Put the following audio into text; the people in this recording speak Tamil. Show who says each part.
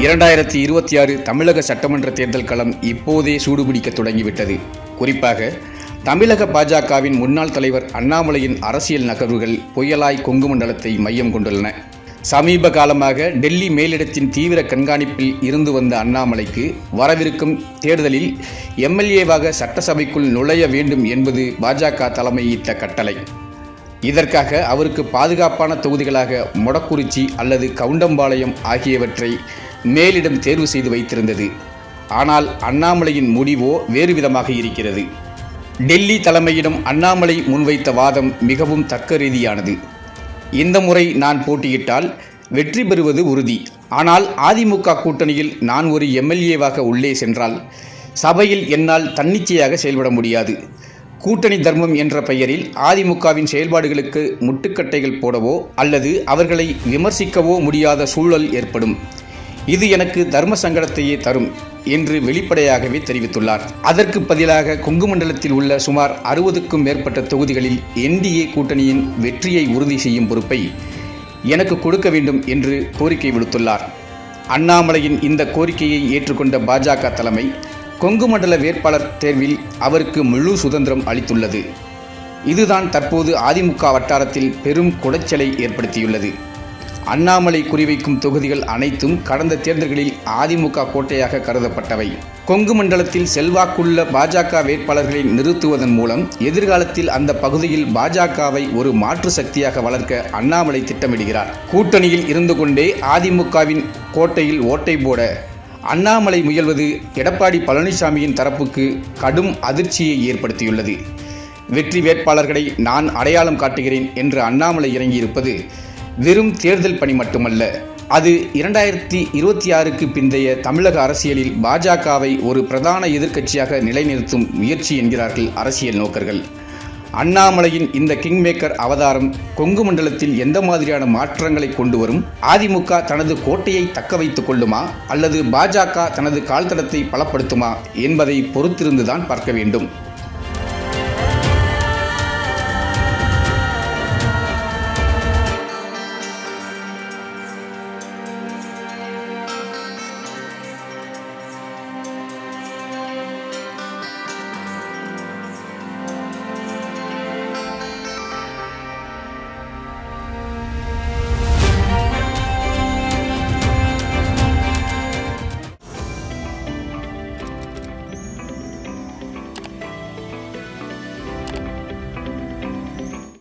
Speaker 1: 2026 தமிழக சட்டமன்ற தேர்தல் களம் இப்போதே சூடுபிடிக்க தொடங்கிவிட்டது. குறிப்பாக தமிழக பாஜகவின் முன்னாள் தலைவர் அண்ணாமலையின் அரசியல் நகர்வுகள் புயலாய் கொங்கு மண்டலத்தை மையம் கொண்டுள்ளன. சமீப காலமாக டெல்லி மேலிடத்தின் தீவிர கண்காணிப்பில் இருந்து வந்த அண்ணாமலைக்கு வரவிருக்கும் தேர்தலில் எம்எல்ஏவாக சட்டசபைக்குள் நுழைய வேண்டும் என்பது பாஜக தலைமை இட்ட கட்டளை. இதற்காக அவருக்கு பாதுகாப்பான தொகுதிகளாக மொடக்குறிச்சி அல்லது கவுண்டம்பாளையம் ஆகியவற்றை மேலிடம் தேர்வு செய்து வைத்திருந்தது. ஆனால் அண்ணாமலையின் முடிவோ வேறு விதமாக இருக்கிறது. டெல்லி தலைமையிடம் அண்ணாமலை முன்வைத்த வாதம் மிகவும் தர்க்கரீதியானது. இந்த முறை நான் போட்டியிட்டால் வெற்றி பெறுவது உறுதி. ஆனால் அதிமுக கூட்டணியில் நான் ஒரு எம்எல்ஏவாக உள்ளே சென்றால் சபையில் என்னால் தன்னிச்சையாக செயல்பட முடியாது. கூட்டணி தர்மம் என்ற பெயரில் அதிமுகவின் செயல்பாடுகளுக்கு முட்டுக்கட்டைகள் போடவோ அல்லது அவர்களை விமர்சிக்கவோ முடியாத சூழல் ஏற்படும். இது எனக்கு தர்ம சங்கடத்தையே தரும் என்று வெளிப்படையாகவே தெரிவித்துள்ளார். அதற்கு பதிலாக கொங்கு மண்டலத்தில் உள்ள சுமார் 60க்கும் மேற்பட்ட தொகுதிகளில் என்டிஏ கூட்டணியின் வெற்றியை உறுதி செய்யும் பொறுப்பை எனக்கு கொடுக்க வேண்டும் என்று கோரிக்கை விடுத்துள்ளார். அண்ணாமலையின் இந்த கோரிக்கையை ஏற்றுக்கொண்ட பாஜக தலைமை கொங்கு மண்டல வேட்பாளர் தேர்வில் அவருக்கு முழு சுதந்திரம் அளித்துள்ளது. இதுதான் தற்போது அதிமுக வட்டாரத்தில் பெரும் குடைச்சலை ஏற்படுத்தியுள்ளது. அண்ணாமலை குறிவைக்கும் தொகுதிகள் அனைத்தும் கடந்த தேர்தல்களில் அதிமுக கோட்டையாக கருதப்பட்டவை. கொங்கு மண்டலத்தில் செல்வாக்குள்ள பாஜக வேட்பாளர்களை நிறுத்துவதன் மூலம் எதிர்காலத்தில் அந்த பகுதியில் பாஜகவை ஒரு மாற்று சக்தியாக வளர்க்க அண்ணாமலை திட்டமிடுகிறார். கூட்டணியில் இருந்து கொண்டே அதிமுகவின் கோட்டையில் ஓட்டை போட அண்ணாமலை முயல்வது எடப்பாடி பழனிசாமியின் தரப்புக்கு கடும் அதிர்ச்சியை ஏற்படுத்தியுள்ளது. வெற்றி வேட்பாளர்களை நான் அடையாளம் காட்டுகிறேன் என்று அண்ணாமலை இறங்கியிருப்பது வெறும் தேர்தல் பணி மட்டுமல்ல, அது 2026க்கு பிந்தைய தமிழக அரசியலில் பாஜகவை ஒரு பிரதான எதிர்க்கட்சியாக நிலைநிறுத்தும் முயற்சி என்கிறார்கள் அரசியல் நோக்கர்கள். அண்ணாமலையின் இந்த கிங்மேக்கர் அவதாரம் கொங்கு மண்டலத்தில் எந்த மாதிரியான மாற்றங்களை கொண்டு வரும்? அதிமுக தனது கோட்டையை தக்க வைத்துக் கொள்ளுமா அல்லது பாஜக தனது கால்தடத்தை பலப்படுத்துமா என்பதை பொறுத்திருந்துதான் பார்க்க வேண்டும்.